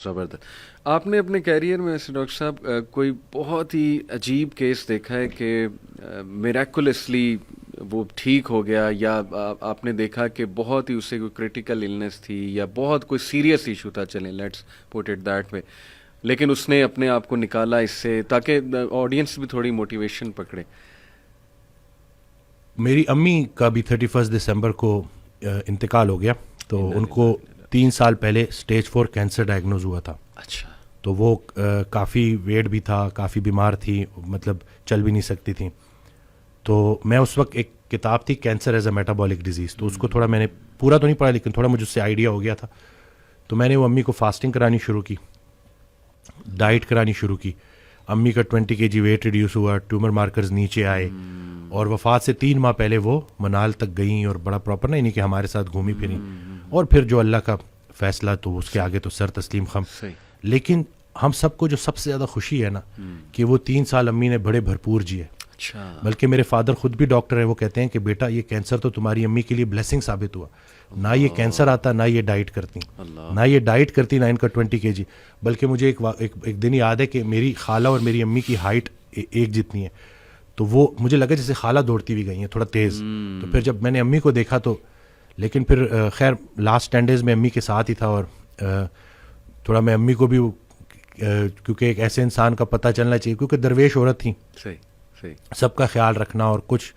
زبردست. آپ نے اپنے کیریئر میں ایسے ڈاکٹر صاحب کوئی بہت ہی عجیب کیس دیکھا ہے کہ میریکولسلی وہ ٹھیک ہو گیا، یا آپ نے دیکھا کہ بہت ہی اسے کوئی کرٹیکل النس تھی یا بہت کوئی سیریس ایشو تھا، چلیں let's put it that way, لیکن اس نے اپنے آپ کو نکالا اس سے، تاکہ آڈینس بھی تھوڑی موٹیویشن پکڑے؟ میری امی کا بھی 31 دسمبر کو انتقال ہو گیا، تو ان کو 3 سال پہلے اسٹیج 4 کینسر ڈائگنوز ہوا تھا. اچھا. تو وہ کافی ویٹ بھی تھا، کافی بیمار تھی، مطلب چل بھی نہیں سکتی تھیں. تو میں اس وقت ایک کتاب تھی cancer as a metabolic disease, تو اس کو تھوڑا میں نے پورا تو نہیں پڑھا لیکن تھوڑا مجھے اس سے آئیڈیا ہو گیا تھا. تو میں نے وہ امی کو فاسٹنگ کرانی شروع کی، ڈائٹ کرانی شروع کی. امی کا 20 kg ویٹ ریڈیوس ہوا، ٹیومر مارکرز نیچے آئے، اور وفات سے 3 ماہ پہلے وہ منال تک گئیں، اور بڑا پراپر نہیں کہ ہمارے ساتھ گھومی پھریں. اور پھر جو اللہ کا فیصلہ، تو اس کے آگے تو سر تسلیم خم. لیکن ہم سب کو جو سب سے زیادہ خوشی ہے نا، کہ وہ 3 سال امی نے بڑے بھرپور جیے. بلکہ میرے فادر خود بھی ڈاکٹر ہیں، وہ کہتے ہیں کہ بیٹا یہ کینسر تو تمہاری امی کے لیے بلیسنگ ثابت ہوا. نہ یہ کینسر آتا، نہ یہ ڈائٹ کرتی، نہ ان کا 20 kg. بلکہ مجھے ایک دن یاد ہے کہ میری خالہ اور میری امی کی ہائٹ ایک جتنی ہے، تو وہ مجھے لگا جیسے خالہ دوڑتی ہوئی گئی ہیں تھوڑا تیز. تو پھر جب میں نے امی کو دیکھا تو، لیکن پھر خیر لاسٹ 10 days میں امی کے ساتھ ہی تھا، اور تھوڑا میں امی کو بھی، کیونکہ ایک ایسے انسان کا پتہ چلنا چاہیے، کیونکہ درویش عورت تھیں، سب کا خیال رکھنا، اور کچھ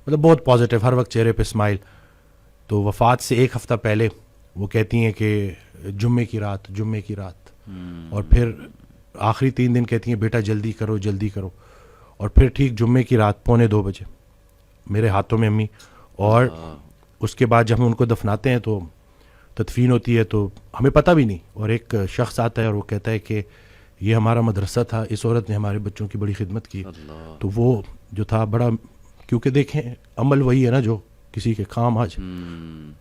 مطلب بہت پازیٹیو، ہر وقت چہرے پہ اسمائل. تو وفات سے 1 ہفتہ پہلے وہ کہتی ہیں کہ جمعے کی رات، اور پھر آخری 3 دن کہتی ہیں بیٹا جلدی کرو. اور پھر ٹھیک جمعے کی رات 1:45 بجے میرے ہاتھوں میں امی. اور اس کے بعد جب ہم ان کو دفناتے ہیں تو تدفین ہوتی ہے، تو ہمیں پتہ بھی نہیں، اور ایک شخص آتا ہے اور وہ کہتا ہے کہ یہ ہمارا مدرسہ تھا، اس عورت نے ہمارے بچوں کی بڑی خدمت کی. تو وہ جو تھا بڑا، کیونکہ دیکھیں عمل وہی ہے نا جو کسی کے کام آج.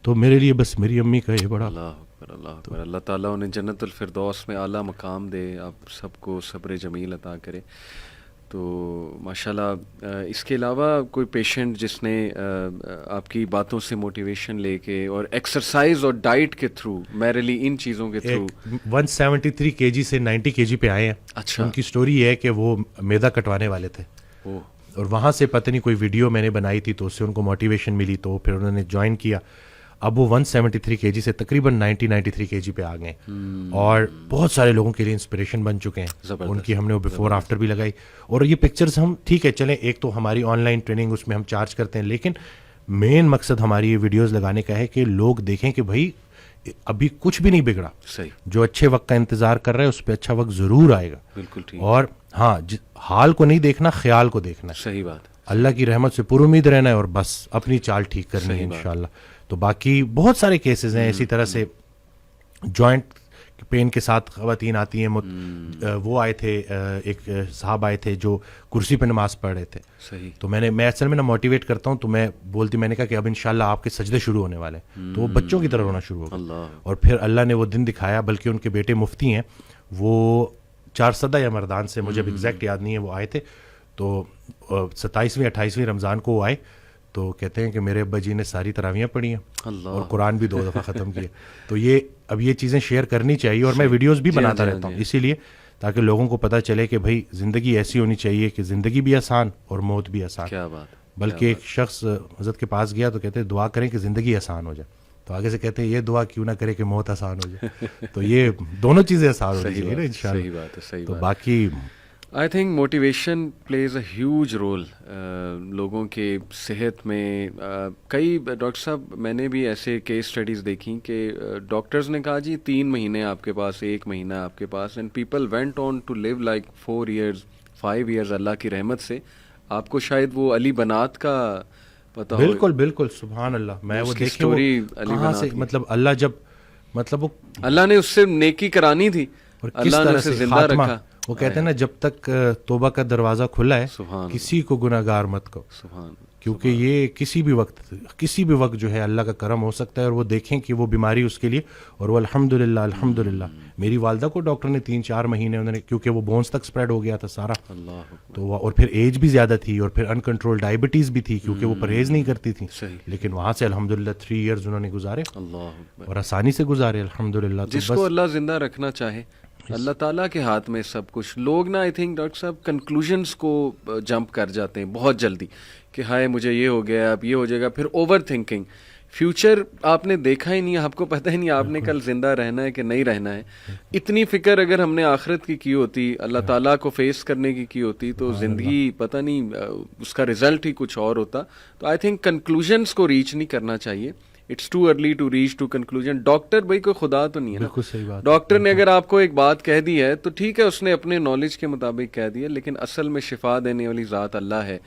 تو میرے لیے بس میری امی کا یہ بڑا. اللہ تعالیٰ انہیں جنت الفردوس میں اعلیٰ مقام دے، آپ سب کو صبر جمیل عطا کرے. تو ماشاءاللہ اس کے علاوہ کوئی پیشنٹ جس نے آپ کی باتوں سے موٹیویشن لے کے، اور ایکسرسائز اور ڈائٹ کے تھرو، میرلی ان چیزوں کے تھرو 173 kg سے 90 kg پہ آئے ہیں. اچھا. ان کی سٹوری یہ ہے کہ وہ میدا کٹوانے والے تھے، اور وہاں سے پتہ نہیں کوئی ویڈیو میں نے بنائی تھی، تو اس سے ان کو موٹیویشن ملی، تو پھر انہوں نے جوائن کیا. اب وہ 173 kg سے تقریباً 93 kg پہ آ گئے، اور بہت سارے لوگوں کے لیے انسپریشن بن چکے ہیں. ان کی ہم نے وہ بیفور آفٹر بھی لگائی. اور یہ پکچرز ہم ٹھیک ہے چلیں، ایک تو ہماری آن لائن ٹریننگ اس میں ہم چارج کرتے ہیں، لیکن مین مقصد ہماری یہ ویڈیوز لگانے کا ہے کہ لوگ دیکھیں کہ بھائی ابھی کچھ بھی نہیں بگڑا. جو اچھے وقت کا انتظار کر رہا ہے اس پہ اچھا وقت ضرور آئے گا. بالکل ٹھیک. اور ہاں، حال کو نہیں دیکھنا، خیال کو دیکھنا ہے. صحیح بات. اللہ کی رحمت سے پر امید رہنا ہے، اور بس اپنی چال ٹھیک کرنی ہے انشاءاللہ. تو باقی بہت سارے کیسز ہیں اسی طرح سے. جوائنٹ پین کے ساتھ خواتین آتی ہیں، وہ آئے تھے، ایک صاحب آئے تھے جو کرسی پہ نماز پڑھ رہے تھے. صحیح. تو میں اصل میں موٹیویٹ کرتا ہوں، تو میں نے کہا کہ اب انشاءاللہ آپ کے سجدے شروع ہونے والے ہیں. تو وہ بچوں کی طرح رونا شروع ہو گیا، اور پھر اللہ نے وہ دن دکھایا. بلکہ ان کے بیٹے مفتی ہیں، وہ 4 یا مردان سے، مجھے اب ایگزیکٹ یاد نہیں ہے، وہ آئے تھے. تو 27ویں 28ویں رمضان کو وہ آئے، تو کہتے ہیں کہ میرے ابا جی نے ساری تراویحیں پڑھی ہیں، اور قرآن بھی 2 دفعہ ختم کیے. تو یہ اب یہ چیزیں شیئر کرنی چاہیے، اور میں ویڈیوز بھی بناتا رہتا ہوں اسی لیے، تاکہ لوگوں کو پتہ چلے کہ بھائی زندگی ایسی ہونی چاہیے کہ زندگی بھی آسان اور موت بھی آسان. کیا بات. بلکہ ایک شخص حضرت کے پاس گیا تو کہتے ہیں دعا کریں کہ زندگی آسان ہو جائے. تو آگے سے کہتے ہیں یہ دعا کیوں نہ کرے کہ موت آسان ہو جائے. تو یہ دونوں چیزیں آسان ہونی چاہیے نا انشاءاللہ. صحیح بات ہے. صحیح. تو باقی I think motivation plays a huge role لوگوں کے صحت میں. کئی ڈاکٹر صاحب میں نے بھی ایسے کیس اسٹڈیز دیکھیں کہ ڈاکٹرز نے کہا جی 3 مہینے آپ کے پاس، 1 مہینہ آپ کے پاس، and people went on to live like 4 years 5 years. اللہ کی رحمت سے آپ کو شاید وہ علی بنات کا پتہ ہو. بالکل بالکل، سبحان اللہ. میں وہ دیکھی اسٹوری علی کہاں سے، مطلب اللہ جب، مطلب وہ اللہ نے اس سے نیکی کرانی تھی، اور کس طرح سے زندہ خاتمہ. رکھا. وہ کہتے ہیں نا جب تک توبہ کا دروازہ کھلا ہے کسی کو گناہ گار مت کہو. سبحان. کیونکہ یہ کسی بھی وقت جو ہے اللہ کا کرم ہو سکتا ہے. اور وہ دیکھیں کہ وہ بیماری اس کے لیے، اور وہ الحمدللہ میری والدہ کو ڈاکٹر نے 3-4 مہینے انہوں نے، کیونکہ وہ بونز تک سپریڈ ہو گیا تھا سارا، تو اور پھر ایج بھی زیادہ تھی، اور پھر انکنٹرول ڈائبٹیز بھی تھی کیونکہ وہ پرہیز نہیں کرتی تھی. لیکن وہاں سے الحمدللہ 3 years انہوں نے گزارے، اور آسانی سے گزارے الحمدللہ. جس کو اللہ زندہ رکھنا چاہے اللہ تعالیٰ کے ہاتھ میں سب کچھ. لوگ نا آئی تھنک ڈاکٹر صاحب کنکلوژنس کو جمپ کر جاتے ہیں بہت جلدی کہ ہائے مجھے یہ ہو گیا اب یہ ہو جائے گا, پھر اوور تھنکنگ. فیوچر آپ نے دیکھا ہی نہیں, آپ کو پتہ ہی نہیں آپ نے کل زندہ رہنا ہے کہ نہیں رہنا ہے. اتنی فکر اگر ہم نے آخرت کی ہوتی, اللہ تعالیٰ کو فیس کرنے کی ہوتی, تو زندگی پتہ نہیں اس کا رزلٹ ہی کچھ اور ہوتا. تو آئی تھنک کنکلوژنس کو ریچ نہیں کرنا چاہیے. It's too early to reach to conclusion. Doctor بھائی کوئی خدا تو نہیں ہے نا. بالکل صحیح بات. ڈاکٹر نے اگر آپ کو ایک بات کہہ دی ہے تو ٹھیک ہے, اس نے اپنے نالج کے مطابق کہہ دیا, لیکن اصل میں شفا دینے والی ذات اللہ ہے,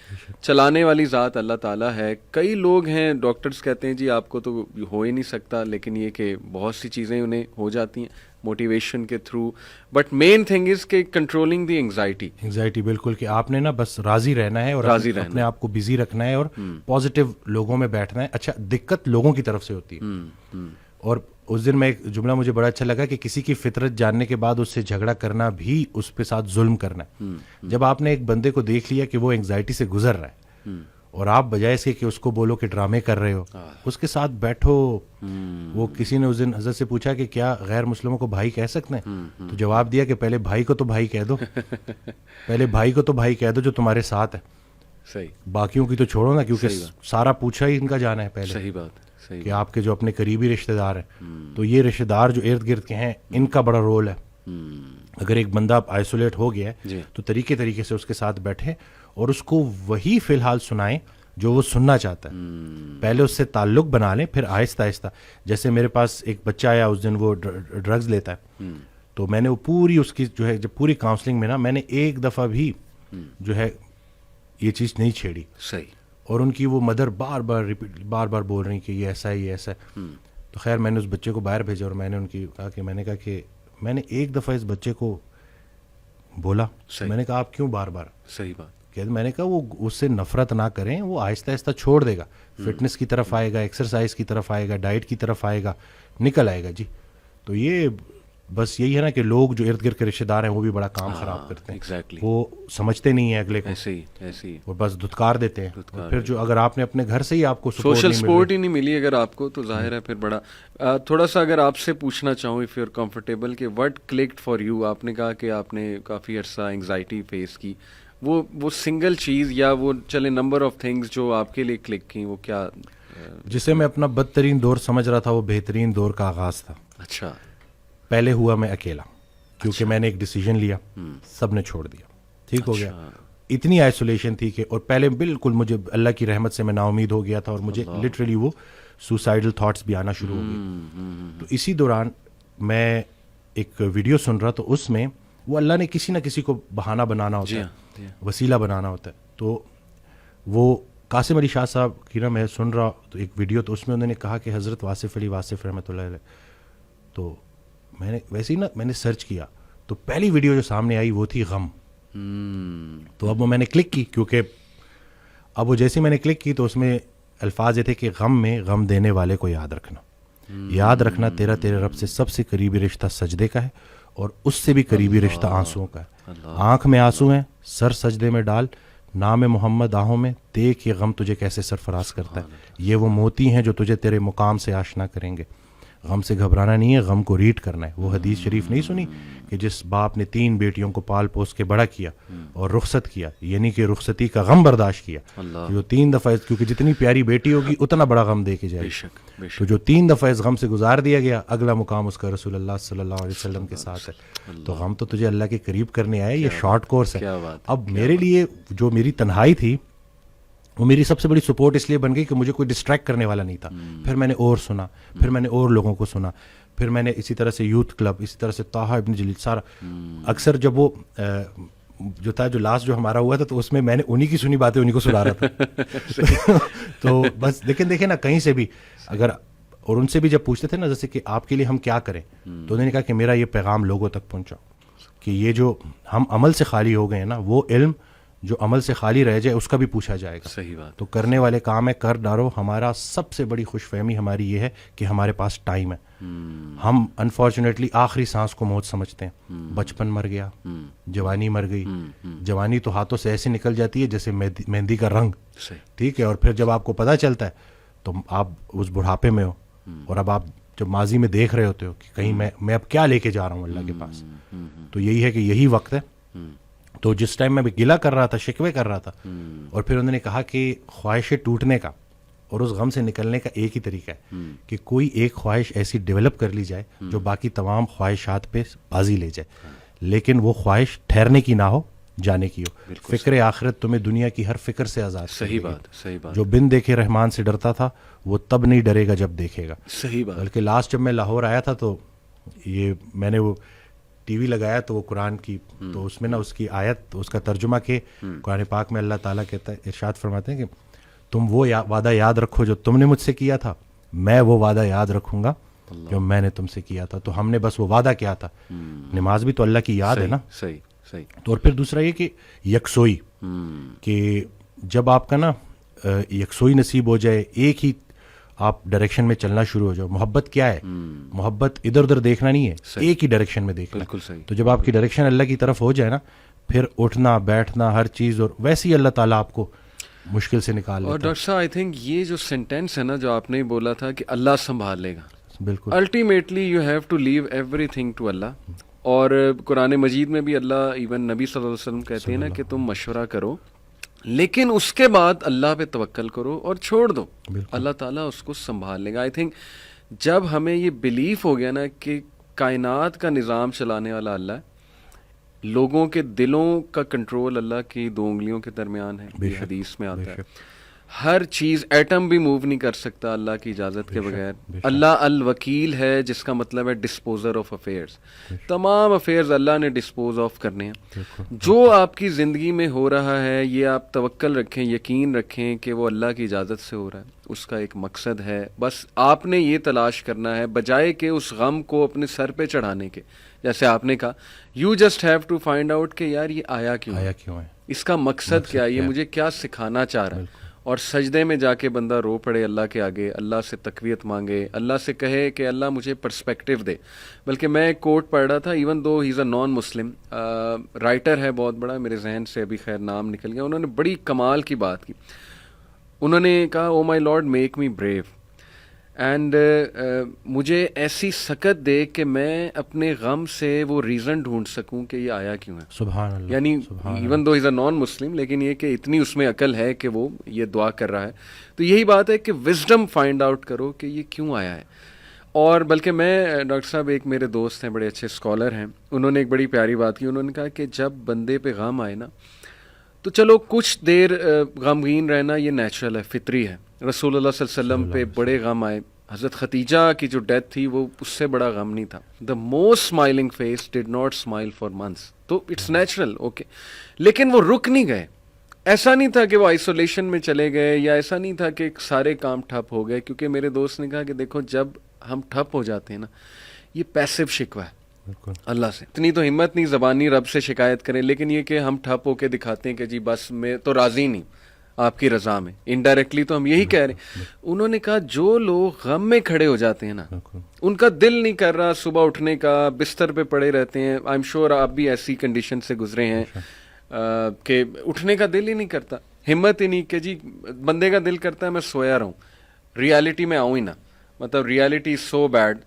چلانے والی ذات اللہ تعالیٰ ہے. کئی لوگ ہیں ڈاکٹرز کہتے ہیں جی آپ کو تو ہو ہی نہیں سکتا, لیکن یہ کہ بہت سی چیزیں انہیں ہو جاتی ہیں موٹیویشن کے through. But main thing is کہ کنٹرولنگ دی انگزائٹی. بالکل کہ آپ نے نا بس راضی رہنا ہے اور اپنے آپ کو بزی رکھنا ہے اور پازیٹیو لوگوں میں بیٹھنا ہے. اچھا, دقت لوگوں کی طرف سے ہوتی ہے. اور اس دن میں ایک جملہ مجھے بڑا اچھا لگا کہ کسی کی فطرت جاننے کے بعد اس سے جھگڑا کرنا بھی اس پہ ساتھ ظلم کرنا ہے. جب آپ نے ایک بندے کو دیکھ لیا کہ وہ انگزائٹی سے گزر رہا ہے اور آپ بجائے سے کہ اس کو بولو کہ ڈرامے کر رہے ہو, اس کے ساتھ بیٹھو. وہ کسی نے اس دن حضرت سے پوچھا کہ کیا غیر مسلموں کو بھائی کہہ سکتے ہیں, تو جواب دیا کہ پہلے بھائی کو تو بھائی کہہ دو, پہلے بھائی کو تو بھائی کہہ دو جو تمہارے ساتھ ہے. صحیح. باقیوں کی تو چھوڑو نا, کیونکہ سارا پوچھا ہی ان کا جانا ہے پہلے. صحیح بات کہ آپ کے جو اپنے قریبی رشتہ دار ہیں, تو یہ رشتہ دار جو ارد گرد کے ہیں ان کا بڑا رول ہے. اگر ایک بندہ آئسولیٹ ہو گیا ہے تو طریقے سے اس کے ساتھ بیٹھے اور اس کو وہی فی الحال سنائیں جو وہ سننا چاہتا ہے. پہلے اس سے تعلق بنا لیں, پھر آہستہ آہستہ. جیسے میرے پاس ایک بچہ آیا اس دن, وہ ڈرگز لیتا ہے, تو میں نے وہ پوری اس کی جو ہے جب پوری کاؤنسلنگ میں نا میں نے ایک دفعہ بھی جو ہے یہ چیز نہیں چھیڑی. صحیح. اور ان کی وہ مدر بار بار بول رہی کہ یہ ایسا ہے یہ ایسا ہے. تو خیر میں نے اس بچے کو باہر بھیجا اور میں نے ان کی میں نے کہا کہ میں نے ایک دفعہ اس بچے کو بولا, میں نے کہا آپ کیوں بار بار. صحیح بات. میں نے کہا وہ اس سے نفرت نہ کریں, وہ آہستہ آہستہ چھوڑ دے گا, فٹنس کی طرف آئے گا, ایکسرسائز کی طرف آئے گا, ڈائٹ کی طرف آئے گا, نکل آئے گا. جی تو یہ بس یہی ہے نا کہ لوگ جو ارد گرد کے رشتے دار ہیں وہ بھی بڑا کام خراب کرتے ہیں. وہ سمجھتے نہیں ہیں اگلے کو, ایسے ہی اور بس دھتکار دیتے ہیں. پھر جو اگر آپ نے اپنے گھر سے ہی آپ کو سوشل سپورٹ ہی نہیں ملی اگر آپ کو, تو ظاہر ہے پھر بڑا. تھوڑا سا اگر آپ سے پوچھنا چاہوں اف یو آر کمفرٹیبل کہ وٹ کلکڈ فار یو, آپ نے کہا کہ آپ نے کافی عرصہ انگزائٹی فیس کی, وہ سنگل چیز یا وہ چلے نمبر آف تھنگز جو آپ کے لیے کلک کی, وہ کیا؟ جسے میں اپنا بدترین دور سمجھ رہا تھا وہ بہترین دور کا آغاز تھا. اچھا. پہلے ہوا میں اکیلا, کیونکہ میں نے ایک ڈیسیجن لیا, سب نے چھوڑ دیا, ٹھیک ہو گیا. اتنی آئسولیشن تھی کہ, اور پہلے بالکل مجھے اللہ کی رحمت سے میں نا امید ہو گیا تھا اور مجھے لٹرلی وہ سوسائڈل تھاٹس بھی آنا شروع ہو گئے. تو اسی دوران میں ایک ویڈیو سن رہا, تو اس میں وہ اللہ نے کسی نہ کسی کو بہانہ بنانا ہوتا ہے, وسیلہ بنانا ہوتا ہے. تو وہ قاسم علی شاہ صاحب کی نا میں سن رہا تو ایک ویڈیو, تو اس میں انہوں نے کہا کہ حضرت واصف علی واصف رحمۃ اللہ علیہ. تو میں نے ویسے ہی نا میں نے سرچ کیا, تو پہلی ویڈیو جو سامنے آئی وہ تھی غم. تو اب وہ میں نے کلک کی, کیونکہ اب وہ جیسے میں نے کلک کی تو اس میں الفاظ یہ تھے کہ غم میں غم دینے والے کو یاد رکھنا, یاد رکھنا تیرے رب سے سب سے قریبی رشتہ سجدے کا ہے اور اس سے بھی قریبی رشتہ آنسوؤں کا ہے. آنکھ میں آنسو ہیں, سر سجدے میں ڈال, نام محمد آہوں میں, دیکھ یہ غم تجھے کیسے سرفراز کرتا ہے. یہ وہ موتی ہیں جو تجھے تیرے مقام سے آشنا کریں گے. غم سے گھبرانا نہیں ہے, غم کو ریڈ کرنا ہے. وہ حدیث شریف نہیں سنی کہ جس باپ نے 3 بیٹیوں کو پال پوس کے بڑا کیا اور رخصت کیا, یعنی کہ رخصتی کا غم برداشت کیا, جو 3 دفعہ, کیونکہ جتنی پیاری بیٹی ہوگی اتنا بڑا غم دے کے جائے گی, تو جو 3 دفعہ اس غم سے گزار دیا گیا, اگلا مقام اس کا رسول اللہ صلی اللہ علیہ وسلم کے ساتھ ہے. تو غم تو تجھے اللہ کے قریب کرنے آئے, یہ شارٹ کورس ہے. اب میرے لیے جو میری تنہائی تھی وہ میری سب سے بڑی سپورٹ اس لیے بن گئی کہ مجھے کوئی ڈسٹریکٹ کرنے والا نہیں تھا. پھر میں نے اور سنا, پھر میں نے اور لوگوں کو سنا, پھر میں نے اسی طرح سے یوتھ کلب, اسی طرح سے طٰہٰ ابن جلیل, سارا. اکثر جب وہ جو تھا جو لاسٹ جو ہمارا ہوا تھا, تو اس میں نے انہی کی سنی باتیں انہی کو سنا رہا تھا. تو بس دیکھیں نا کہیں سے بھی اگر, اور ان سے بھی جب پوچھتے تھے نا جیسے کہ آپ کے لیے ہم کیا کریں, تو انہوں نے کہا کہ میرا یہ پیغام لوگوں تک پہنچاؤ کہ یہ جو ہم عمل سے خالی ہو گئے ہیں نا, وہ علم جو عمل سے خالی رہ جائے اس کا بھی پوچھا جائے گا. صحیح بات. تو کرنے والے کام ہے, کر ڈالو. ہمارا سب سے بڑی خوش فہمی ہماری یہ ہے کہ ہمارے پاس ٹائم ہے. ہم انفارچونیٹلی آخری سانس کو موت سمجھتے ہیں. بچپن مر گیا, جوانی مر گئی. جوانی تو ہاتھوں سے ایسے نکل جاتی ہے جیسے مہندی کا رنگ, ٹھیک ہے. اور پھر جب آپ کو پتہ چلتا ہے تو آپ اس بڑھاپے میں ہو, اور اب آپ جب ماضی میں دیکھ رہے ہوتے ہو کہ کہیں میں اب کیا لے کے جا رہا ہوں اللہ کے پاس, تو یہی ہے کہ یہی وقت ہے. تو جس ٹائم میں گلہ کر رہا تھا, شکوے کر رہا تھا, اور پھر انہوں نے کہا کہ خواہش ٹوٹنے کا اور اس غم سے نکلنے کا ایک ہی طریقہ ہے کہ کوئی ایک خواہش ایسی ڈیولپ کر لی جائے جو باقی تمام خواہشات پہ بازی لے جائے, لیکن وہ خواہش ٹھہرنے کی نہ ہو, جانے کی ہو. فکر آخرت تمہیں دنیا کی ہر فکر سے آزاد. صحیح بات. جو بن دیکھے رحمان سے ڈرتا تھا وہ تب نہیں ڈرے گا جب دیکھے گا. صحیح بات. بلکہ لاسٹ جب میں لاہور آیا تھا تو یہ میں نے وہ ٹی وی لگایا تو وہ قرآن کی, تو اس میں نا اس کی آیت, اس کا ترجمہ کہ قرآن پاک میں اللہ تعالیٰ کہتا ہے, ارشاد فرماتے ہیں کہ تم وہ وعدہ یاد رکھو جو تم نے مجھ سے کیا تھا, میں وہ وعدہ یاد رکھوں گا جو میں نے تم سے کیا تھا. تو ہم نے بس وہ وعدہ کیا تھا. نماز بھی تو اللہ کی یاد ہے نا. صحیح. تو اور پھر دوسرا یہ کہ یکسوئی, کہ جب آپ کا نا یکسوئی نصیب ہو جائے, ایک ہی آپ ڈائریکشن میں چلنا شروع ہو جاؤ. محبت کیا ہے؟ محبت ادھر ادھر دیکھنا نہیں ہے, ایک ہی ڈائریکشن میں دیکھنا. بالکل صحیح. تو جب آپ کی ڈائریکشن اللہ کی طرف ہو جائے نا, پھر اٹھنا بیٹھنا ہر چیز, اور ویسے ہی اللہ تعالیٰ آپ کو مشکل سے نکال لیتا. اور ڈاکٹر صاحب آئی تھنک یہ جو سینٹینس ہے نا جو آپ نے بولا تھا کہ اللہ سنبھال لے گا, بالکل ultimately you have to leave everything to Allah. اور قرآن مجید میں بھی اللہ, ایون نبی صلی اللہ علیہ وسلم کہتے ہیں نا کہ تم مشورہ کرو لیکن اس کے بعد اللہ پہ توکل کرو اور چھوڑ دو, اللہ تعالیٰ اس کو سنبھال لے گا. آئی تھنک جب ہمیں یہ بلیف ہو گیا نا کہ کائنات کا نظام چلانے والا اللہ ہے, لوگوں کے دلوں کا کنٹرول اللہ کی 2 انگلیوں کے درمیان ہے, یہ حدیث میں آتا ہے. ہر چیز, ایٹم بھی موو نہیں کر سکتا اللہ کی اجازت کے بغیر. اللہ الوکیل ہے, جس کا مطلب ہے ڈسپوزر آف افیئرز. تمام افیئرز اللہ نے ڈسپوز آف کرنے ہیں. جو آپ کی زندگی میں ہو رہا ہے یہ آپ توکل رکھیں, یقین رکھیں کہ وہ اللہ کی اجازت سے ہو رہا ہے, اس کا ایک مقصد ہے. بس آپ نے یہ تلاش کرنا ہے بجائے کہ اس غم کو اپنے سر پہ چڑھانے کے. جیسے آپ نے کہا, you just have to find out کہ یار یہ آیا کیوں ہے, اس کا مقصد کیا ہے, یہ مجھے کیا سکھانا چاہ رہا ہے. اور سجدے میں جا کے بندہ رو پڑے اللہ کے آگے, اللہ سے تقویت مانگے, اللہ سے کہے کہ اللہ مجھے پرسپیکٹیو دے. بلکہ میں ایک کوٹ پڑھ رہا تھا, ایون دو ہی از اے نان مسلم رائٹر ہے بہت بڑا, میرے ذہن سے ابھی خیر نام نکل گیا, انہوں نے بڑی کمال کی بات کی. انہوں نے کہا, oh my lord make me brave, and مجھے ایسی سکت دے کہ میں اپنے غم سے وہ ریزن ڈھونڈ سکوں کہ یہ آیا کیوں ہے. سبحان اللہ. یعنی ایون دو از اے نان مسلم, لیکن یہ کہ اتنی اس میں عقل ہے کہ وہ یہ دعا کر رہا ہے. تو یہی بات ہے کہ وزڈم فائنڈ آؤٹ کرو کہ یہ کیوں آیا ہے. اور بلکہ میں, ڈاکٹر صاحب ایک میرے دوست ہیں, بڑے اچھے اسکالر ہیں, انہوں نے ایک بڑی پیاری بات کی. انہوں نے کہا کہ جب بندے پہ غم آئے نا تو چلو کچھ دیر غمگین رہنا یہ نیچرل ہے, فطری ہے. رسول اللہ صلی اللہ علیہ وسلم پہ بڑے غم آئے, حضرت ختیجہ کی جو ڈیتھ تھی وہ اس سے بڑا غم نہیں تھا. The most smiling face did not smile for months. تو اٹس نیچرل, اوکے. لیکن وہ رک نہیں گئے. ایسا نہیں تھا کہ وہ آئسولیشن میں چلے گئے, یا ایسا نہیں تھا کہ سارے کام ٹھپ ہو گئے. کیونکہ میرے دوست نے کہا کہ دیکھو جب ہم ٹھپ ہو جاتے ہیں نا, یہ پیسو شکوہ ہے اللہ سے. اتنی تو ہمت نہیں زبانی رب سے شکایت کریں, لیکن یہ کہ ہم ٹھپ ہو کے دکھاتے ہیں کہ جی بس میں تو راضی نہیں آپ کی رضا میں, انڈائریکٹلی تو ہم یہی کہہ رہے ہیں. انہوں نے کہا جو لوگ غم میں کھڑے ہو جاتے ہیں نا, ان کا دل نہیں کر رہا صبح اٹھنے کا, بستر پہ پڑے رہتے ہیں. آئی ایم شیور آپ بھی ایسی کنڈیشن سے گزرے ہیں کہ اٹھنے کا دل ہی نہیں کرتا, ہمت ہی نہیں کہ جی بندے کا دل کرتا ہے میں سویا رہوں, ریالٹی میں آؤں ہی نہ, مطلب ریالٹی از سو بیڈ.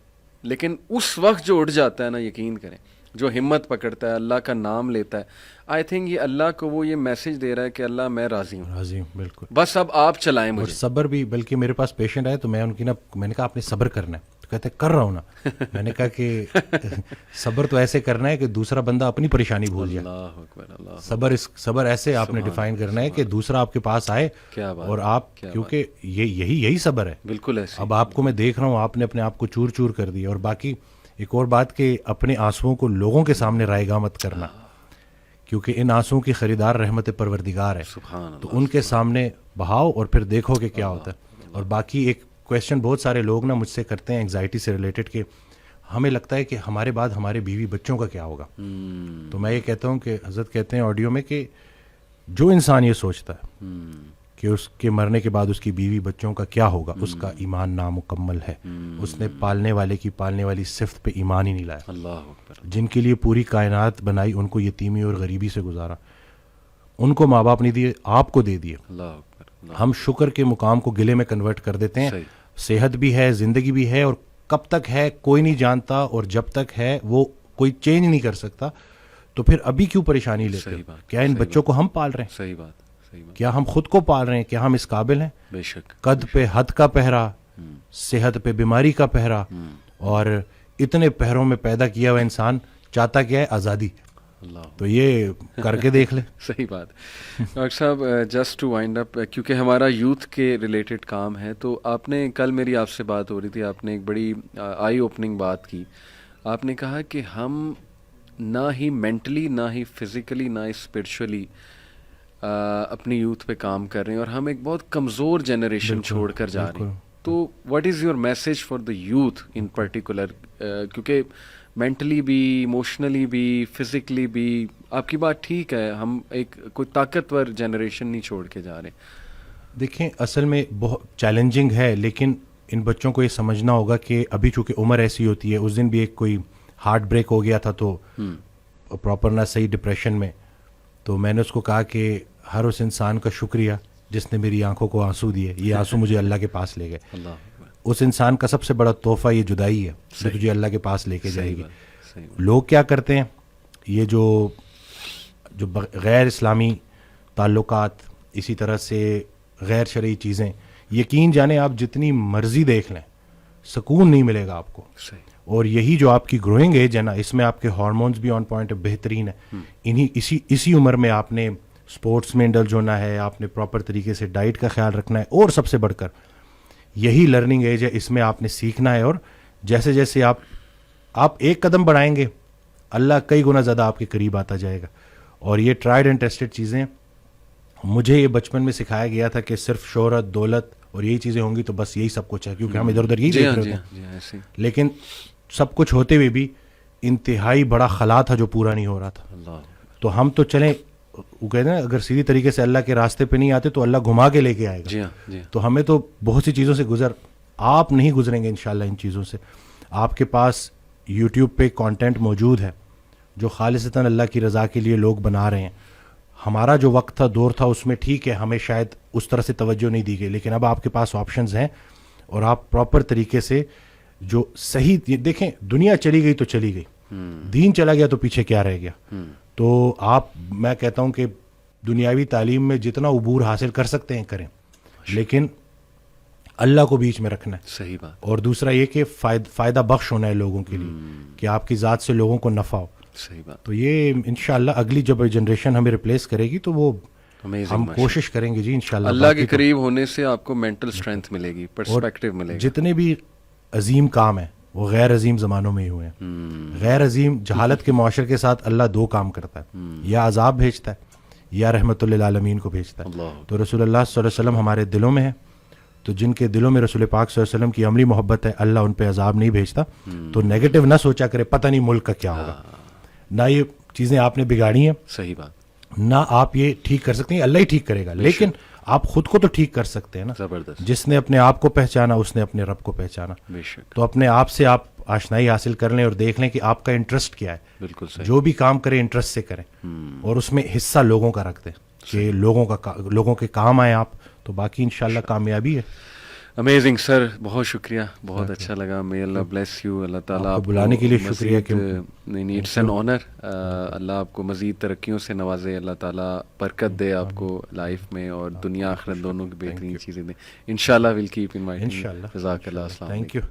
لیکن اس وقت جو اٹھ جاتا ہے نا, یقین کریں, جو ہمت پکڑتا ہے, اللہ کا نام لیتا ہے, آئی تھنک یہ اللہ کو وہ یہ میسج دے رہا ہے کہ اللہ میں راضی ہوں, بالکل, بس اب آپ چلائیں مجھے. اور صبر بھی, بلکہ میرے پاس پیشنٹ آئے تو میں ان کی نا, میں نے کہا آپ نے صبر کرنا ہے, تو کہتے کر رہا ہوں نا. میں نے کہا کہ صبر تو ایسے کرنا ہے کہ دوسرا بندہ اپنی پریشانی بھول جائے. صبر ایسے آپ نے ڈیفائن کرنا ہے کہ دوسرا آپ کے پاس آئے اور آپ, کیونکہ یہی صبر ہے. بالکل ایسے. اب آپ کو میں دیکھ رہا ہوں آپ نے اپنے آپ کو چور چور کر دیا. اور باقی ایک اور بات کہ اپنے آنسوؤں کو لوگوں کے سامنے رائے گاہ مت کرنا, کیونکہ ان آنسوؤں کی خریدار رحمت پروردگار ہے. تو ان کے سامنے بہاؤ اور پھر دیکھو کہ کیا ہوتا ہے. اور باقی ایک کویشچن بہت سارے لوگ نا مجھ سے کرتے ہیں انگزائٹی سے ریلیٹڈ, کہ ہمیں لگتا ہے کہ ہمارے بعد ہمارے بیوی بچوں کا کیا ہوگا. تو میں یہ کہتا ہوں کہ حضرت کہتے ہیں آڈیو میں کہ جو انسان یہ سوچتا ہے کہ اس کے مرنے کے بعد اس کی بیوی بچوں کا کیا ہوگا, اس کا ایمان نامکمل ہے. اس نے پالنے والے کی پالنے والی صفت پہ ایمان ہی نہیں لایا. اللہ اکبر. جن کے لیے پوری کائنات بنائی, ان کو یتیمی اور غریبی سے گزارا, ان کو ماں باپ نہیں دیے, آپ کو دے دیے. اللہ اکبر. ہم شکر کے مقام کو گلے میں کنورٹ کر دیتے ہیں. صحت بھی ہے, زندگی بھی ہے, اور کب تک ہے کوئی نہیں جانتا, اور جب تک ہے وہ کوئی چینج نہیں کر سکتا, تو پھر ابھی کیوں پریشانی لیتے صحیح ہیں؟ بات, کیا ان صحیح بچوں بات, کو ہم پال رہے ہیں؟ صحیح بات, صحیح بات, کیا ہم خود کو پال رہے ہیں؟ کیا ہم اس قابل ہیں؟ بے شک, قد پہ حد کا پہرا, صحت پہ بیماری کا پہرا, اور اتنے پہروں میں پیدا کیا ہوا انسان چاہتا کیا ہے؟ آزادی. اللہ, تو یہ کر کے دیکھ لیں. صحیح بات. ڈاکٹر صاحب, جسٹ ٹو وائنڈ اپ, کیونکہ ہمارا یوتھ کے ریلیٹڈ کام ہے, تو آپ نے کل میری آپ سے بات ہو رہی تھی, آپ نے ایک بڑی آئی اوپننگ بات کی. آپ نے کہا کہ ہم نہ ہی مینٹلی, نہ ہی فزیکلی, نہ ہی اسپرچولی اپنی یوتھ پہ کام کر رہے ہیں, اور ہم ایک بہت کمزور جنریشن چھوڑ کر جا رہے ہیں. تو what is your message for the youth in particular, کیونکہ مینٹلی بھی, ایموشنلی بھی, فزیکلی بھی, آپ کی بات ٹھیک ہے, ہم ایک کوئی طاقتور جنریشن نہیں چھوڑ کے جا رہے. دیکھیں اصل میں بہت چیلنجنگ ہے, لیکن ان بچوں کو یہ سمجھنا ہوگا کہ ابھی چونکہ عمر ایسی ہوتی ہے. اس دن بھی ایک کوئی ہارٹ بریک ہو گیا تھا, تو پراپر نہ صحیح ڈپریشن میں, تو میں نے اس کو کہا کہ ہر اس انسان کا شکریہ جس نے میری آنکھوں کو آنسو دیے. یہ آنسو مجھے اللہ کے پاس لے گئے. اللہ, اس انسان کا سب سے بڑا تحفہ یہ جدائی ہے جو تجھے اللہ کے پاس لے کے جائے گی. لوگ کیا کرتے ہیں, یہ جو غیر اسلامی تعلقات, اسی طرح سے غیر شرعی چیزیں, یقین جانیں آپ جتنی مرضی دیکھ لیں سکون نہیں ملے گا آپ کو. اور یہی جو آپ کی گروئنگ ایج ہے نا, اس میں آپ کے ہارمونز بھی آن پوائنٹ بہترین ہے. اسی عمر میں آپ نے اسپورٹس میں انڈلج ہونا ہے, آپ نے پراپر طریقے سے ڈائٹ کا خیال رکھنا ہے, اور سب سے بڑھ کر یہی لرننگ ایج ہے, اس میں آپ نے سیکھنا ہے. اور جیسے جیسے آپ ایک قدم بڑھائیں گے, اللہ کئی گنا زیادہ آپ کے قریب آتا جائے گا. اور یہ ٹرائیڈ اینڈ ٹیسٹڈ چیزیں, مجھے یہ بچپن میں سکھایا گیا تھا کہ صرف شہرت, دولت اور یہی چیزیں ہوں گی تو بس یہی سب کچھ ہے, کیونکہ ہم ادھر ادھر یہی دیکھ رہے تھے. لیکن سب کچھ ہوتے ہوئے بھی انتہائی بڑا خلا تھا جو پورا نہیں ہو رہا تھا. تو ہم تو چلیں, وہ کہتے ہیں اگر سیدھی طریقے سے اللہ کے راستے پہ نہیں آتے تو اللہ گھما کے لے کے آئے گا. تو ہمیں تو بہت سی چیزوں سے آپ نہیں گزریں گے انشاءاللہ ان چیزوں سے. آپ کے پاس یوٹیوب پہ کانٹینٹ موجود ہے جو خالصتاً اللہ کی رضا کے لیے لوگ بنا رہے ہیں. ہمارا جو وقت تھا, دور تھا, اس میں ٹھیک ہے ہمیں شاید اس طرح سے توجہ نہیں دی گئی, لیکن اب آپ کے پاس آپشنز ہیں, اور آپ پراپر طریقے سے جو صحیح, دیکھیں دنیا چلی گئی تو چلی گئی, دین چلا گیا تو پیچھے کیا رہ گیا. تو میں کہتا ہوں کہ دنیاوی تعلیم میں جتنا عبور حاصل کر سکتے ہیں کریں, لیکن اللہ کو بیچ میں رکھنا ہے. صحیح بات. اور دوسرا یہ کہ فائدہ بخش ہونا ہے لوگوں کے لیے, کہ آپ کی ذات سے لوگوں کو نفع ہو. صحیح بات. تو یہ انشاءاللہ اگلی جب جنریشن ہمیں ریپلیس کرے گی تو وہ ہم کوشش کریں گے جی انشاءاللہ. اللہ کے قریب ہونے سے آپ کو مینٹل اسٹرینتھ ملے گی, پرسپیکٹیو ملے گا. جتنے بھی عظیم کام ہیں وہ غیر عظیم زمانوں میں ہی ہوئے ہیں. غیر عظیم جہالت کے معاشرے کے ساتھ اللہ دو کام کرتا ہے, یا عذاب بھیجتا ہے یا رحمت للعالمین کو بھیجتا ہے. تو رسول اللہ صلی اللہ علیہ وسلم ہمارے دلوں میں ہے, تو جن کے دلوں میں رسول پاک صلی اللہ علیہ وسلم کی عملی محبت ہے, اللہ ان پہ عذاب نہیں بھیجتا. تو نیگیٹو نہ سوچا کرے, پتہ نہیں ملک کا کیا ہوگا, نہ یہ چیزیں آپ نے بگاڑی ہیں, صحیح بات, نہ آپ یہ ٹھیک کر سکتے ہیں, اللہ ہی ٹھیک کرے گا. لیکن آپ خود کو تو ٹھیک کر سکتے ہیں نا. زبردست. جس نے اپنے آپ کو پہچانا اس نے اپنے رب کو پہچانا. تو اپنے آپ سے آپ آشنائی حاصل کر لیں اور دیکھ لیں کہ آپ کا انٹرسٹ کیا ہے. بالکل صحیح. جو بھی کام کریں انٹرسٹ سے کریں, اور اس میں حصہ لوگوں کا رکھ دیں کہ لوگوں کے کام آئیں آپ, تو باقی انشاءاللہ کامیابی ہے. امیزنگ سر, بہت شکریہ, بہت اچھا لگا. may Allah bless you. اللہ تعالیٰ آپ کو بلانے کے لیے شکریہ. نہیں, اٹس این آنر. اللہ آپ کو مزید ترقیوں سے نوازے, اللہ تعالیٰ برکت دے آپ کو لائف میں, اور دنیا آخرت دونوں کی بہترین چیزیں دیں انشاءاللہ. Will keep inviting. انشاءاللہ. جزاک اللہ. السلام علیکم. Thank you.